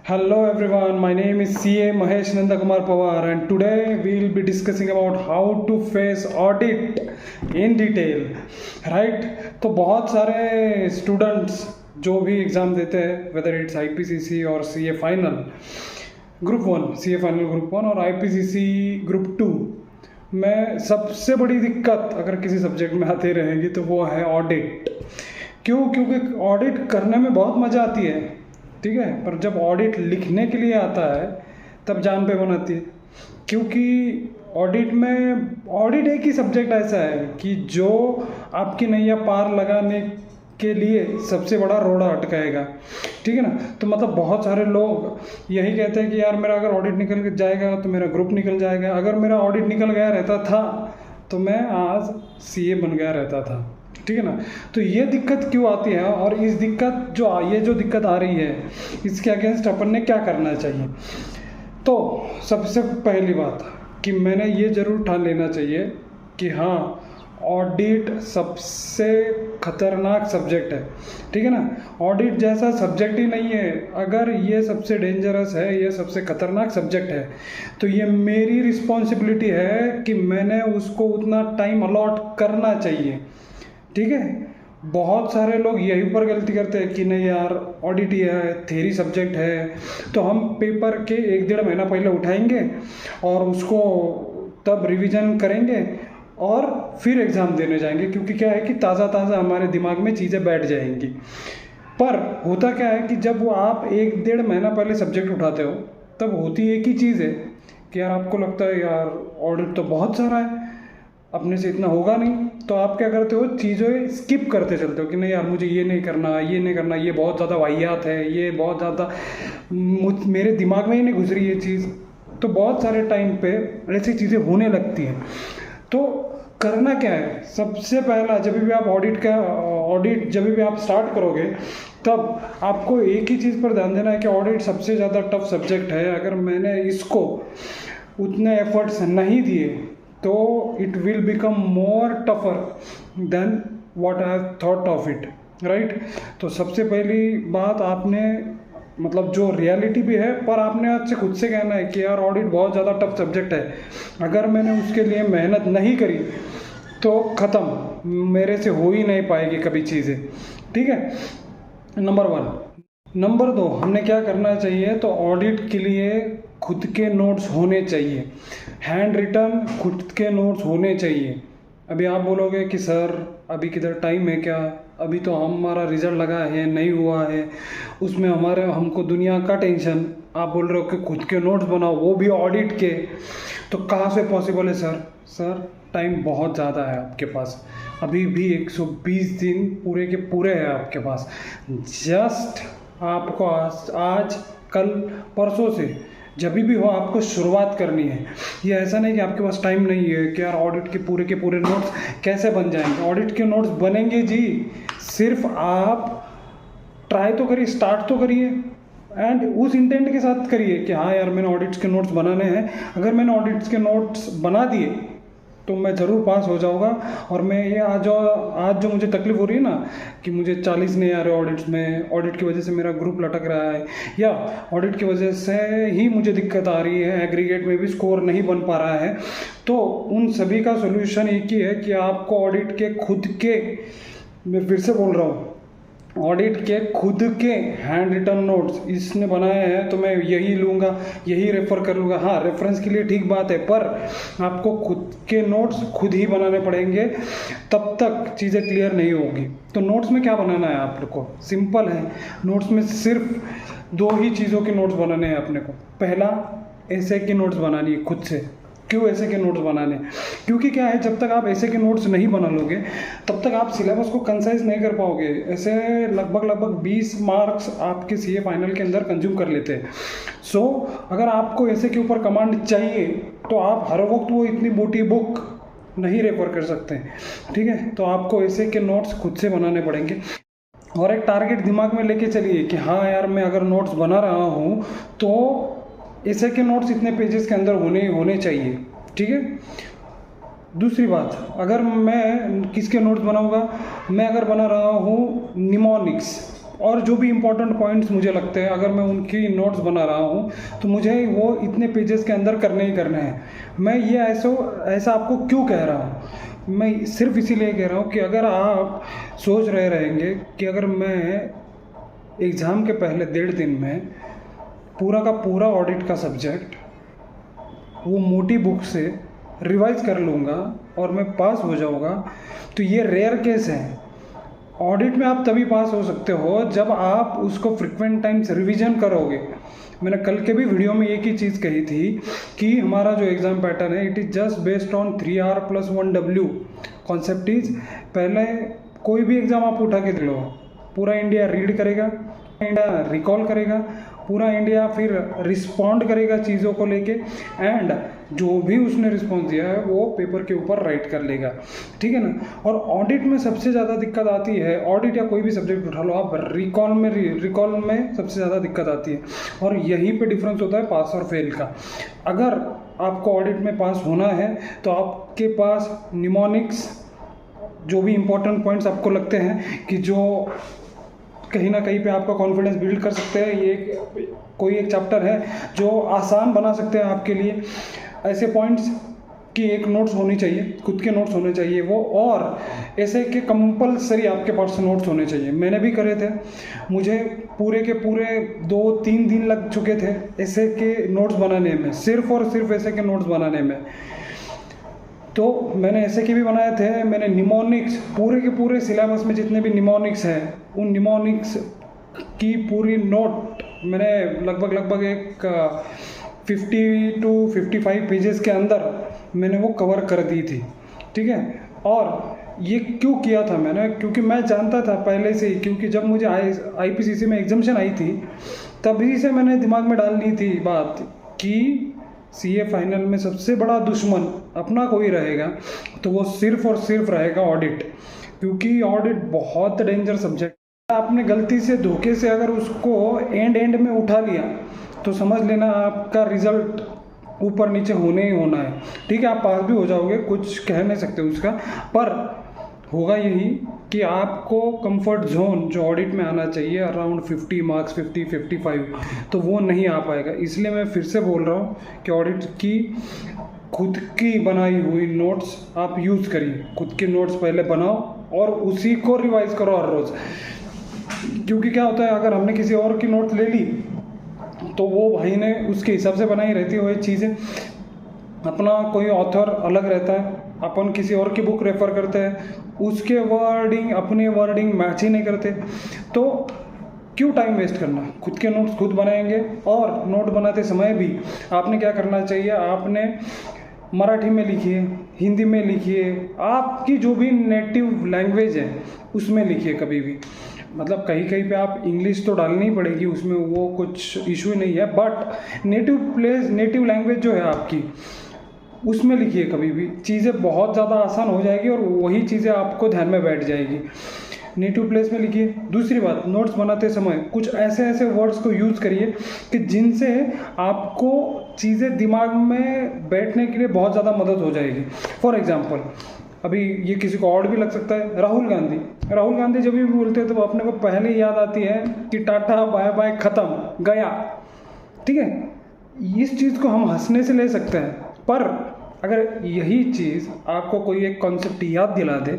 Hello everyone, my name is CA Mahesh Nandakumar Pawar and today we will be discussing about how to face audit in detail. Right? तो बहुत सारे students जो भी exam देते हैं whether it's IPCC और CA final group 1 CA final group 1 और IPCC group 2 में सबसे बड़ी दिक्कत अगर किसी सब्जेक्ट में आती रहेगी तो वो है ऑडिट। क्योंकि ऑडिट करने में बहुत मज़ा आती है, ठीक है, पर जब ऑडिट लिखने के लिए आता है तब जान पे बनाती है। क्योंकि ऑडिट एक ही सब्जेक्ट ऐसा है कि जो आपकी नैया पार लगाने के लिए सबसे बड़ा रोड़ा अटकाएगा, ठीक है ना। तो मतलब बहुत सारे लोग यही कहते हैं कि यार मेरा अगर ऑडिट निकल जाएगा तो मेरा ग्रुप निकल जाएगा। अगर मेरा ऑडिट निकल गया रहता था तो मैं आज CA बन गया रहता था, ठीक है ना। तो ये दिक्कत क्यों आती है और इस दिक्कत जो दिक्कत आ रही है इसके अगेंस्ट अपन ने क्या करना चाहिए। तो सबसे पहली बात कि मैंने ये ज़रूर ठान लेना चाहिए कि हाँ, ऑडिट सबसे खतरनाक सब्जेक्ट है, ठीक है ना। ऑडिट जैसा सब्जेक्ट ही नहीं है। अगर ये सबसे डेंजरस है, ये सबसे खतरनाक सब्जेक्ट है, तो ये मेरी रिस्पॉन्सिबिलिटी है कि मैंने उसको उतना टाइम अलॉट करना चाहिए, ठीक है। बहुत सारे लोग यहीं पर गलती करते हैं कि नहीं यार ऑडिट ही है, थ्योरी सब्जेक्ट है, तो हम पेपर के 1-1.5 महीना पहले उठाएंगे और उसको तब रिवीजन करेंगे और फिर एग्ज़ाम देने जाएंगे। क्योंकि क्या है कि ताज़ा हमारे दिमाग में चीज़ें बैठ जाएंगी। पर होता क्या है कि जब वो आप 1-1.5 महीना पहले सब्जेक्ट उठाते हो तब होती एक ही चीज़ है कि यार आपको लगता है यार ऑडिट तो बहुत सारा है, अपने से इतना होगा नहीं, तो आप क्या करते हो, चीज़ें स्किप करते चलते हो कि नहीं यार मुझे ये नहीं करना, ये बहुत ज़्यादा वाहियात है, ये बहुत ज़्यादा मेरे दिमाग में ही नहीं घुस रही ये चीज़। तो बहुत सारे टाइम पे ऐसी चीज़ें होने लगती हैं। तो करना क्या है, सबसे पहला जब भी आप ऑडिट जब भी आप स्टार्ट करोगे तब आपको एक ही चीज़ पर ध्यान देना है कि ऑडिट सबसे ज़्यादा टफ सब्जेक्ट है। अगर मैंने इसको उतने एफर्ट्स नहीं दिए तो it will become more tougher than what I have thought of it, right. तो सबसे पहली बात आपने मतलब जो रियलिटी भी है, पर आपने आज से खुद से कहना है कि यार ऑडिट बहुत ज़्यादा टफ सब्जेक्ट है, अगर मैंने उसके लिए मेहनत नहीं करी तो ख़त्म, मेरे से हो ही नहीं पाएगी कभी चीज़ें, ठीक है। नंबर 1। नंबर 2, हमने क्या करना चाहिए, तो ऑडिट के लिए खुद के नोट्स होने चाहिए, हैंड रिटन खुद के नोट्स होने चाहिए। अभी आप बोलोगे कि सर अभी किधर टाइम है क्या, अभी तो हमारा रिज़ल्ट लगा है, नहीं हुआ है, उसमें हमको दुनिया का टेंशन। आप बोल रहे हो कि खुद के नोट्स बनाओ, वो भी ऑडिट के, तो कहाँ से पॉसिबल है सर टाइम बहुत ज़्यादा है आपके पास, अभी भी 120 दिन पूरे के पूरे हैं आपके पास। जस्ट आपको आज कल परसों से जब भी हो आपको शुरुआत करनी है। ये ऐसा नहीं कि आपके पास टाइम नहीं है कि यार ऑडिट के पूरे नोट्स कैसे बन जाएंगे। ऑडिट के नोट्स बनेंगे जी, सिर्फ आप ट्राई तो करिए, स्टार्ट तो करिए एंड उस इंटेंट के साथ करिए कि हाँ यार मैंने ऑडिट्स के नोट्स बनाने हैं। अगर मैंने ऑडिट्स के नोट्स बना दिए तो मैं ज़रूर पास हो जाऊंगा। और मैं ये आज जो मुझे तकलीफ़ हो रही है ना कि मुझे 40 नहीं आ रहे ऑडिट्स में, ऑडिट की वजह से मेरा ग्रुप लटक रहा है, या ऑडिट की वजह से ही मुझे दिक्कत आ रही है, एग्रीगेट में भी स्कोर नहीं बन पा रहा है, तो उन सभी का सोल्यूशन एक ही है कि आपको ऑडिट के खुद के, मैं फिर से बोल रहा हूँ, ऑडिट के खुद के हैंड रिटन नोट्स इसने बनाए हैं तो मैं यही लूँगा, यही रेफ़र कर लूँगा। हाँ, रेफरेंस के लिए ठीक बात है, पर आपको खुद के नोट्स खुद ही बनाने पड़ेंगे, तब तक चीज़ें क्लियर नहीं होगी। तो नोट्स में क्या बनाना है आप लोग को, सिंपल है। नोट्स में सिर्फ 2 ही चीज़ों के नोट्स बनाने हैं अपने को। पहला, ऐसे की नोट्स बनानी है खुद से। क्यों ऐसे के नोट्स बनाने, क्योंकि क्या है, जब तक आप ऐसे के नोट्स नहीं बना लोगे तब तक आप सिलेबस को कंसाइज नहीं कर पाओगे। ऐसे लगभग 20 मार्क्स आपके CA फाइनल के अंदर कंज्यूम कर लेते हैं। सो अगर आपको ऐसे के ऊपर कमांड चाहिए तो आप हर वक्त वो इतनी मोटी बुक नहीं रेफर कर सकते, ठीक है। तो आपको ऐसे के नोट्स खुद से बनाने पड़ेंगे और एक टारगेट दिमाग में लेके चलिए कि हाँ यार मैं अगर नोट्स बना रहा हूँ तो ऐसे के नोट्स इतने पेजेस के अंदर होने चाहिए, ठीक है। दूसरी बात, अगर मैं किसके नोट्स बनाऊंगा, मैं अगर बना रहा हूँ निमोनिक्स और जो भी इम्पोर्टेंट पॉइंट्स मुझे लगते हैं, अगर मैं उनकी नोट्स बना रहा हूँ तो मुझे वो इतने पेजेस के अंदर करने ही करने हैं। मैं ये ऐसा आपको क्यों कह रहा हूँ, मैं सिर्फ इसीलिए कह रहा हूँ कि अगर आप सोच रहे रहेंगे कि अगर मैं एग्ज़ाम के पहले 1.5 दिन में पूरा का पूरा ऑडिट का सब्जेक्ट वो मोटी बुक से रिवाइज कर लूँगा और मैं पास हो जाऊँगा, तो ये रेयर केस है। ऑडिट में आप तभी पास हो सकते हो जब आप उसको फ्रिक्वेंट टाइम्स रिवीजन करोगे। मैंने कल के भी वीडियो में एक ही चीज़ कही थी कि हमारा जो एग्ज़ाम पैटर्न है, it is just based on 3R + 1W। Concept is, पहले कोई भी एग्ज़ाम आप उठा के देख लो, पूरा इंडिया रीड करेगा, इंडिया रिकॉल करेगा, पूरा इंडिया फिर रिस्पॉन्ड करेगा चीज़ों को लेके, एंड जो भी उसने रिस्पॉन्स दिया है वो पेपर के ऊपर राइट कर लेगा, ठीक है ना। और ऑडिट में सबसे ज़्यादा दिक्कत आती है, ऑडिट या कोई भी सब्जेक्ट उठा लो आप, रिकॉल में सबसे ज़्यादा दिक्कत आती है, और यहीं पे डिफरेंस होता है पास और फेल का। अगर आपको ऑडिट में पास होना है तो आपके पास निमोनिक्स, जो भी इम्पोर्टेंट पॉइंट्स आपको लगते हैं कि जो कहीं ना कहीं पे आपका कॉन्फिडेंस बिल्ड कर सकते हैं, ये कोई एक चैप्टर है जो आसान बना सकते हैं आपके लिए, ऐसे पॉइंट्स की एक नोट्स होनी चाहिए, खुद के नोट्स होने चाहिए वो, और ऐसे के कंपलसरी आपके पास नोट्स होने चाहिए। मैंने भी करे थे, मुझे पूरे के पूरे 2-3 दिन लग चुके थे ऐसे के नोट्स बनाने में, सिर्फ और सिर्फ ऐसे के नोट्स बनाने में। तो मैंने ऐसे के भी बनाए थे, मैंने निमोनिक्स पूरे के पूरे सिलेबस में जितने भी निमोनिक्स हैं, उन निमोनिक्स की पूरी नोट मैंने लगभग एक 50 to 55 पेजेस के अंदर मैंने वो कवर कर दी थी, ठीक है। और ये क्यों किया था मैंने, क्योंकि मैं जानता था पहले से ही, क्योंकि जब मुझे IPCC में एग्जामिशन आई थी तभी से मैंने दिमाग में डाल ली थी बात कि CA फाइनल में सबसे बड़ा दुश्मन अपना कोई रहेगा तो वो सिर्फ और सिर्फ रहेगा ऑडिट, क्योंकि ऑडिट बहुत डेंजर सब्जेक्ट है। आपने गलती से धोखे से अगर उसको एंड में उठा लिया तो समझ लेना आपका रिजल्ट ऊपर नीचे होने ही होना है, ठीक है। आप पास भी हो जाओगे, कुछ कह नहीं सकते उसका, पर होगा यही कि आपको कंफर्ट जोन जो ऑडिट में आना चाहिए अराउंड 50 मार्क्स, 50-55, तो वो नहीं आ पाएगा। इसलिए मैं फिर से बोल रहा हूँ कि ऑडिट की खुद की बनाई हुई नोट्स आप यूज़ करिए, खुद के नोट्स पहले बनाओ और उसी को रिवाइज करो हर रोज़। क्योंकि क्या होता है, अगर हमने किसी और की नोट ले ली तो वो भाई ने उसके हिसाब से बनाई रहती है वो चीज़ें, अपना कोई ऑथर अलग रहता है, अपन किसी और की बुक रेफ़र करते हैं, उसके वर्डिंग अपने वर्डिंग मैच ही नहीं करते, तो क्यों टाइम वेस्ट करना। खुद के नोट्स खुद बनाएंगे, और नोट बनाते समय भी आपने क्या करना चाहिए, आपने मराठी में लिखिए, हिंदी में लिखिए, आपकी जो भी नेटिव लैंग्वेज है उसमें लिखिए कभी भी। मतलब कहीं कहीं पे आप इंग्लिश तो डालनी ही पड़ेगी, उसमें वो कुछ इशू नहीं है, बट नेटिव लैंग्वेज जो है आपकी उसमें लिखिए कभी भी, चीज़ें बहुत ज़्यादा आसान हो जाएगी और वही चीज़ें आपको ध्यान में बैठ जाएगी। नेटिव प्लेस में लिखिए। दूसरी बात, नोट्स बनाते समय कुछ ऐसे वर्ड्स को यूज़ करिए कि जिनसे आपको चीज़ें दिमाग में बैठने के लिए बहुत ज़्यादा मदद हो जाएगी। फॉर एग्जाम्पल, अभी ये किसी को और भी लग सकता है, राहुल गांधी जब भी बोलते हैं तो अपने को पहले याद आती है कि टाटा बाय बाय ख़त्म गया, ठीक है। इस चीज़ को हम हंसने से ले सकते हैं, पर अगर यही चीज़ आपको कोई एक कॉन्सेप्ट याद दिला दे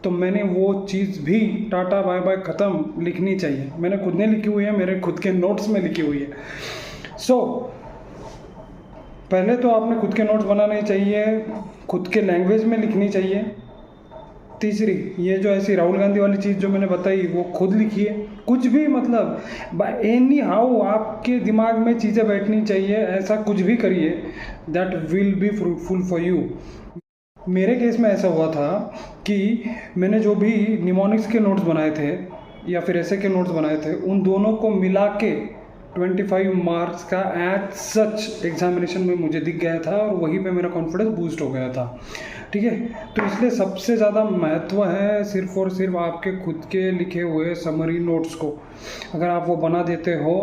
तो मैंने वो चीज़ भी टाटा बाय बाय ख़त्म लिखनी चाहिए। मैंने खुद ने लिखी हुई है, मेरे खुद के नोट्स में लिखी हुई है। सो पहले तो आपने खुद के नोट्स बनाने चाहिए, खुद के लैंग्वेज में लिखनी चाहिए। तीसरी, ये जो ऐसी राहुल गांधी वाली चीज़ जो मैंने बताई वो खुद लिखिए, कुछ भी, मतलब एनी हाउ आपके दिमाग में चीज़ें बैठनी चाहिए, ऐसा कुछ भी करिए that will be fruitful for you. मेरे केस में ऐसा हुआ था कि मैंने जो भी निमोनिक्स के नोट्स बनाए थे या फिर ऐसे के नोट्स बनाए थे, उन दोनों को मिला के 25 मार्क्स का एज सच एग्जामिनेशन में मुझे दिख गया था और वहीं पे मेरा कॉन्फिडेंस बूस्ट हो गया था, ठीक है। तो इसलिए सबसे ज़्यादा महत्व है सिर्फ और सिर्फ आपके खुद के लिखे हुए समरी नोट्स को। अगर आप वो बना देते हो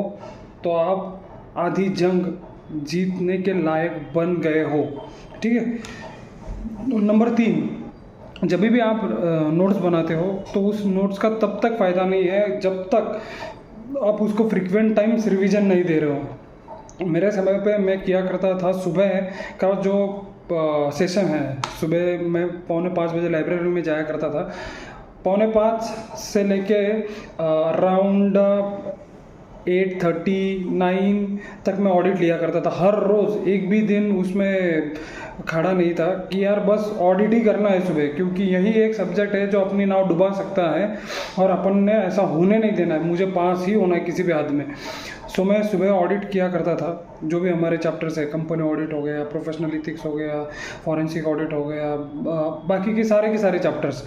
तो आप आधी जंग जीतने के लायक बन गए हो, ठीक है। नंबर 3, जब भी आप नोट्स बनाते हो तो उस नोट्स का तब तक फ़ायदा नहीं है जब तक आप उसको फ्रिक्वेंट टाइम्स रिवीजन नहीं दे रहे हो। मेरे समय पे मैं किया करता था, सुबह का जो सेशन है, सुबह मैं 4:45 लाइब्रेरी में जाया करता था। 4:45 से लेके अराउंड 8:39 तक मैं ऑडिट लिया करता था हर रोज़। एक भी दिन उसमें खड़ा नहीं था कि यार बस ऑडिट ही करना है सुबह, क्योंकि यही एक सब्जेक्ट है जो अपनी नाव डुबा सकता है और अपन ने ऐसा होने नहीं देना है। मुझे पास ही होना है किसी भी हद में। सो मैं सुबह ऑडिट किया करता था, जो भी हमारे चैप्टर्स है, कंपनी ऑडिट हो गया, प्रोफेशनल इथिक्स हो गया, फॉरेंसिक ऑडिट हो गया, बाकी के सारे चैप्टर्स।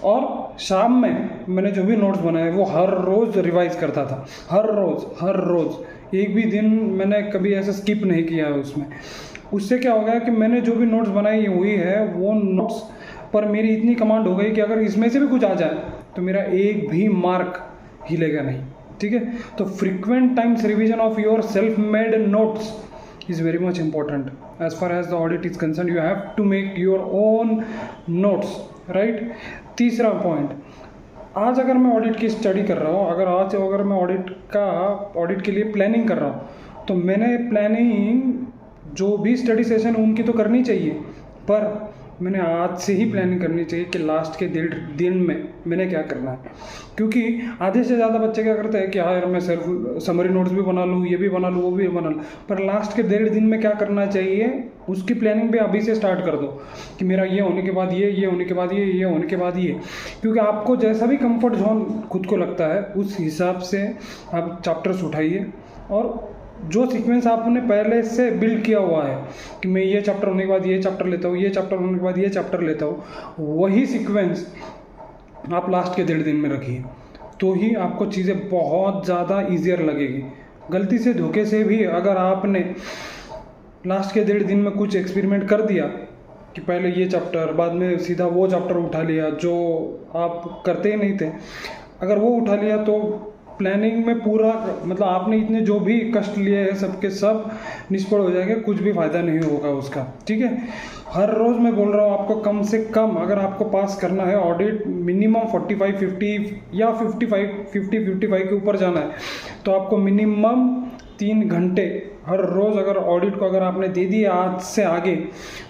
और शाम में मैंने जो भी नोट्स बनाए वो हर रोज़ रिवाइज करता था, हर रोज़। एक भी दिन मैंने कभी ऐसा स्किप नहीं किया है उसमें। उससे क्या हो गया कि मैंने जो भी नोट्स बनाई हुई है वो नोट्स पर मेरी इतनी कमांड हो गई कि अगर इसमें से भी कुछ आ जाए तो मेरा एक भी मार्क हिलेगा नहीं। ठीक है, तो frequent times revision of your self made notes is very much important as far as the audit is concerned. You have to make your own notes, right? तीसरा पॉइंट, आज अगर मैं ऑडिट की स्टडी कर रहा हूँ, अगर मैं ऑडिट के लिए प्लानिंग कर रहा हूँ, तो मैंने प्लानिंग जो भी स्टडी सेशन उनकी तो करनी चाहिए, पर मैंने आज से ही प्लानिंग करनी चाहिए कि लास्ट के 1.5 दिन में मैंने क्या करना है। क्योंकि आधे से ज़्यादा बच्चे क्या करते हैं कि हाँ यार मैं सेल्फ समरी नोट्स भी बना लूँ, ये भी बना लूँ, वो भी बना लूँ, पर लास्ट के 1.5 दिन में क्या करना चाहिए उसकी प्लानिंग भी अभी से स्टार्ट कर दो कि मेरा ये होने के बाद ये होने के बाद ये होने के बाद ये। क्योंकि आपको जैसा भी कंफर्ट जोन खुद को लगता है उस हिसाब से आप चैप्टर्स उठाइए, और जो सीक्वेंस आपने पहले से बिल्ड किया हुआ है कि मैं ये चैप्टर होने के बाद ये चैप्टर लेता हूँ, ये चैप्टर होने के बाद ये चैप्टर लेता हूँ, वही सीक्वेंस आप लास्ट के 1.5 दिन में रखिए, तो ही आपको चीज़ें बहुत ज़्यादा ईजियर लगेगी। गलती से धोखे से भी अगर आपने लास्ट के 1.5 दिन में कुछ एक्सपेरिमेंट कर दिया कि पहले ये चैप्टर बाद में सीधा वो चैप्टर उठा लिया जो आप करते ही नहीं थे, अगर वो उठा लिया तो प्लानिंग में पूरा मतलब आपने इतने जो भी कष्ट लिए हैं सबके सब निष्फल हो जाएंगे, कुछ भी फ़ायदा नहीं होगा उसका। ठीक है, हर रोज़ मैं बोल रहा हूँ आपको कम से कम अगर आपको पास करना है ऑडिट, मिनिमम 45 50 या 55 के ऊपर जाना है तो आपको मिनिमम 3 घंटे हर रोज़ अगर ऑडिट को अगर आपने दे दिया आज से आगे,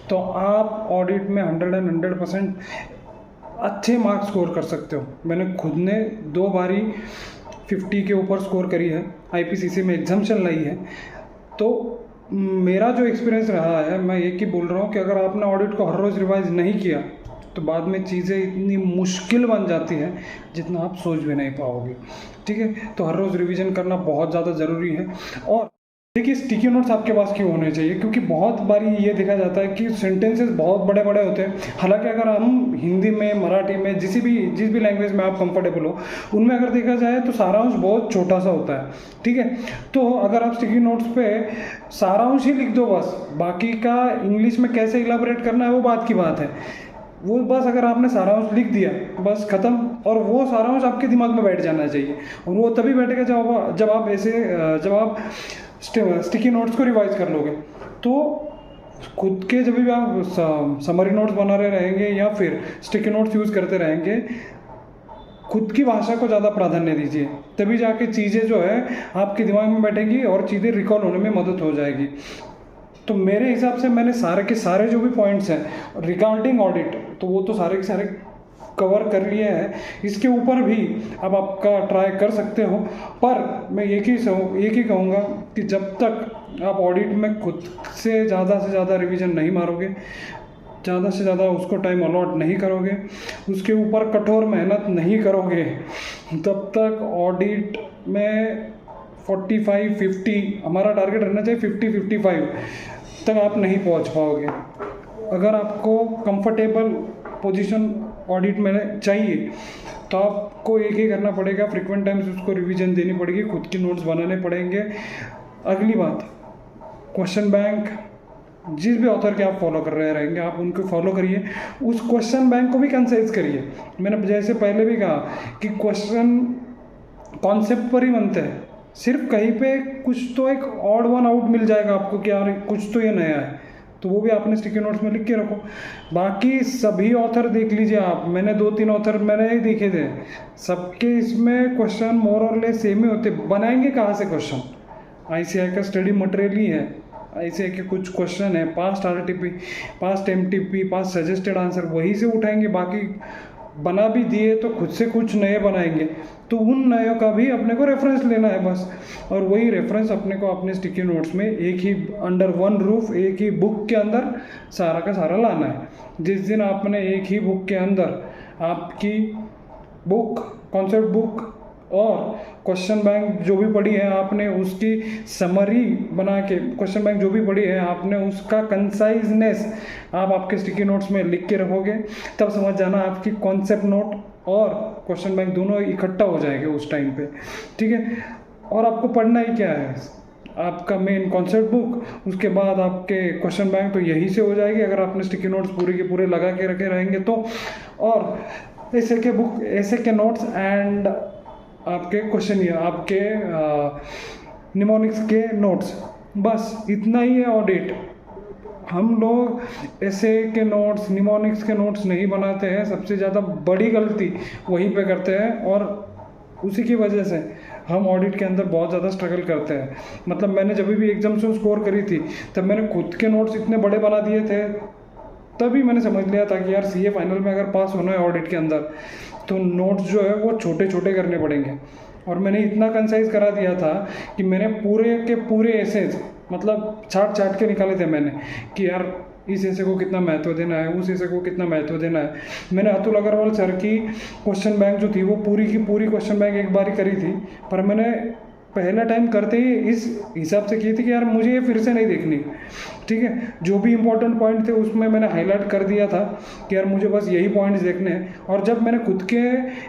तो आप ऑडिट में 100% अच्छे मार्क्स स्कोर कर सकते हो। मैंने खुद ने 2 बारी 50 के ऊपर स्कोर करी है, आईपीसीसी में एग्जाम्शन लाई है। तो मेरा जो एक्सपीरियंस रहा है, मैं एक ही बोल रहा हूँ कि अगर आपने ऑडिट को हर रोज़ रिवाइज नहीं किया तो बाद में चीज़ें इतनी मुश्किल बन जाती है जितना आप सोच भी नहीं पाओगे। ठीक है, तो हर रोज़ रिवीजन करना बहुत ज़्यादा ज़रूरी है। और देखिए स्टिकी नोट्स आपके पास क्यों होने चाहिए, क्योंकि बहुत बारी ये देखा जाता है कि सेंटेंसेस बहुत बड़े बड़े होते हैं। हालांकि अगर हम हिंदी में, मराठी में, जिस भी लैंग्वेज में आप कंफर्टेबल हो उनमें अगर देखा जाए तो सारांश बहुत छोटा सा होता है। ठीक है, तो अगर आप स्टिकी नोट्स पे सारांश ही लिख दो बस, बाकी का इंग्लिश में कैसे इलाबोरेट करना है वो बात की बात है। वो बस अगर आपने सारांश लिख दिया बस ख़त्म, और वो सारांश आपके दिमाग में बैठ जाना चाहिए, और वो तभी बैठेगा जब आप स्टिकी नोट्स को रिवाइज कर लोगे। तो खुद के जब भी आप समरी नोट्स बना रहे रहेंगे या फिर स्टिकी नोट्स यूज़ करते रहेंगे, खुद की भाषा को ज़्यादा प्राधान्य दीजिए, तभी जाके चीज़ें जो है आपके दिमाग में बैठेंगी और चीज़ें रिकॉल होने में मदद हो जाएगी। तो मेरे हिसाब से मैंने सारे के सारे जो भी पॉइंट्स हैं रिगार्डिंग ऑडिट, तो वो तो सारे के सारे कवर कर लिए हैं। इसके ऊपर भी अब आपका ट्राई कर सकते हो, पर मैं एक ही कहूँगा कि जब तक आप ऑडिट में खुद से ज़्यादा रिवीजन नहीं मारोगे, ज़्यादा से ज़्यादा उसको टाइम अलॉट नहीं करोगे, उसके ऊपर कठोर मेहनत नहीं करोगे, तब तक ऑडिट में 45-50 हमारा टारगेट रहना चाहिए, 50-55 तक आप नहीं पहुंच पाओगे। अगर आपको कंफर्टेबल पोजीशन ऑडिट में चाहिए तो आपको एक ही करना पड़ेगा, फ्रीक्वेंट टाइम्स उसको रिवीजन देनी पड़ेगी, खुद के नोट्स बनाने पड़ेंगे। अगली बात, क्वेश्चन बैंक जिस भी ऑथर के आप फॉलो कर रहे रहेंगे आप उनको फॉलो करिए, उस क्वेश्चन बैंक को भी कंसाइज करिए। मैंने जैसे पहले भी कहा कि क्वेश्चन कॉन्सेप्ट पर ही बनते हैं, सिर्फ कहीं पे कुछ तो एक ऑड वन आउट मिल जाएगा आपको कि यार कुछ तो ये नया है, तो वो भी आपने स्टिकी नोट्स में लिख के रखो। बाकी सभी ऑथर देख लीजिए आप, मैंने 2-3 ऑथर मैंने ही देखे थे, सबके इसमें क्वेश्चन मोर और लेस सेम ही होते। बनाएंगे कहाँ से क्वेश्चन? ICI का स्टडी मटेरियल ही है, ICI के कुछ क्वेश्चन है, past RTP, past MTP, past suggested answer, वहीं से उठाएंगे। बाकी बना भी दिए तो खुद से कुछ नए बनाएंगे, तो उन नए का भी अपने को रेफरेंस लेना है बस। और वही रेफरेंस अपने को अपने स्टिकी नोट्स में एक ही अंडर वन रूफ, एक ही बुक के अंदर सारा का सारा लाना है। जिस दिन आपने एक ही बुक के अंदर आपकी बुक, कॉन्सेप्ट बुक और क्वेश्चन बैंक जो भी पढ़ी है आपने उसकी समरी बना के, क्वेश्चन बैंक जो भी पढ़ी है आपने उसका कंसाइजनेस आप आपके स्टिकी नोट्स में लिख के रखोगे, तब समझ जाना आपकी कॉन्सेप्ट नोट और क्वेश्चन बैंक दोनों इकट्ठा हो जाएंगे उस टाइम पे, ठीक है। और आपको पढ़ना ही क्या है? आपका मेन कॉन्सेप्ट बुक, उसके बाद आपके क्वेश्चन बैंक, तो यही से हो जाएगी अगर आपने स्टिकी नोट्स पूरे के पूरे लगा के रखे रहेंगे तो। और ऐसे के बुक, ऐसे के नोट्स एंड आपके क्वेश्चन, ये आपके निमोनिक्स के नोट्स, बस इतना ही है ऑडिट। हम लोग ऐसे के नोट्स, निमोनिक्स के नोट्स नहीं बनाते हैं, सबसे ज़्यादा बड़ी गलती वहीं पे करते हैं और उसी की वजह से हम ऑडिट के अंदर बहुत ज़्यादा स्ट्रगल करते हैं। मतलब मैंने जब भी एग्जाम्स स्कोर करी थी तब मैंने खुद के नोट्स इतने बड़े बना दिए थे, तभी मैंने समझ लिया था कि यार CA फाइनल में अगर पास होना है ऑडिट के अंदर तो नोट्स जो है वो छोटे छोटे करने पड़ेंगे। और मैंने इतना कंसाइज करा दिया था कि मैंने पूरे के पूरे एसेज मतलब छाट के निकाले थे मैंने कि यार इस ऐसे को कितना महत्व देना है, उस ऐसे को कितना महत्व देना है। मैंने अतुल अग्रवाल सर की क्वेश्चन बैंक जो थी वो पूरी की पूरी क्वेश्चन बैंक एक बार ही करी थी, पर मैंने पहला टाइम करते ही इस हिसाब से की थी कि यार मुझे ये फिर से नहीं देखनी, ठीक है। जो भी इंपॉर्टेंट पॉइंट थे उसमें मैंने हाईलाइट कर दिया था कि यार मुझे बस यही पॉइंट्स देखने हैं। और जब मैंने खुद के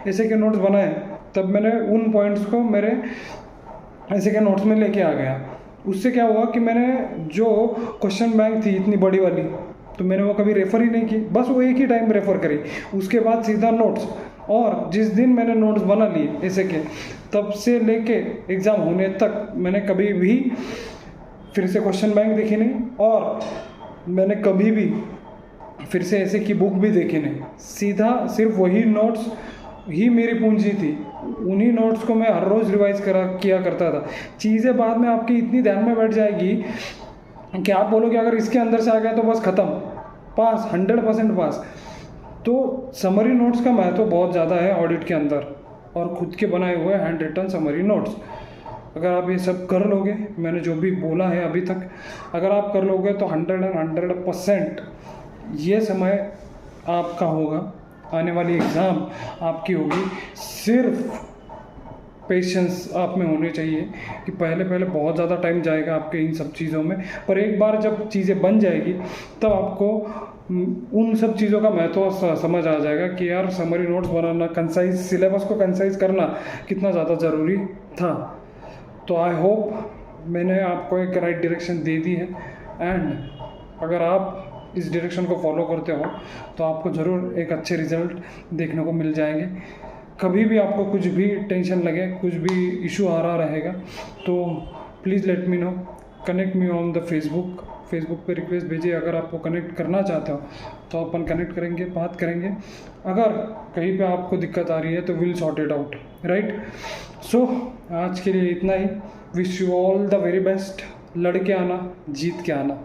ऐसे के नोट्स बनाए तब मैंने उन पॉइंट्स को मेरे ऐसे के नोट्स में लेके आ गया। उससे क्या हुआ कि मैंने जो क्वेश्चन बैंक थी इतनी बड़ी वाली, तो मैंने वो कभी रेफ़र ही नहीं की, बस वो एक ही टाइम रेफ़र करी, उसके बाद सीधा नोट्स। और जिस दिन मैंने नोट्स बना लिए ऐसे के, तब से लेके एग्ज़ाम होने तक मैंने कभी भी फिर से क्वेश्चन बैंक देखी नहीं और मैंने कभी भी फिर से ऐसे की बुक भी देखी नहीं। सीधा सिर्फ वही नोट्स ही मेरी पूंजी थी, उन्हीं नोट्स को मैं हर रोज़ रिवाइज किया करता था। चीज़ें बाद में आपकी इतनी ध्यान में बैठ जाएगी कि आप बोलोगे अगर इसके अंदर से आ गया तो बस ख़त्म, पास, 100% पास। तो समरी नोट्स का महत्व बहुत ज़्यादा है ऑडिट के अंदर, और खुद के बनाए हुए हैंड रिटन समरी नोट्स। अगर आप ये सब कर लोगे, मैंने जो भी बोला है अभी तक, अगर आप कर लोगे तो 100% ये समय आपका होगा, आने वाली एग्ज़ाम आपकी होगी। सिर्फ पेशेंस आप में होने चाहिए कि पहले बहुत ज़्यादा टाइम जाएगा आपके इन सब चीज़ों में, पर एक बार जब चीज़ें बन जाएगी तब आपको उन सब चीज़ों का महत्व समझ आ जाएगा कि यार समरी नोट्स बनाना, कंसाइज सिलेबस को कंसाइज करना कितना ज़्यादा ज़रूरी था। तो आई होप मैंने आपको एक राइट डायरेक्शन दे दी है, एंड अगर आप इस डायरेक्शन को फॉलो करते हो तो आपको ज़रूर एक अच्छे रिजल्ट देखने को मिल जाएंगे। कभी भी आपको कुछ भी टेंशन लगे, कुछ भी इशू आ रहा रहेगा तो please let me know, connect me on the Facebook पे रिक्वेस्ट भेजिए। अगर आपको कनेक्ट करना चाहते हो तो अपन कनेक्ट करेंगे, बात करेंगे। अगर कहीं पे आपको दिक्कत आ रही है तो will sort it out, right. So आज के लिए इतना ही। Wish you all the very best. लड़ के आना, जीत के आना।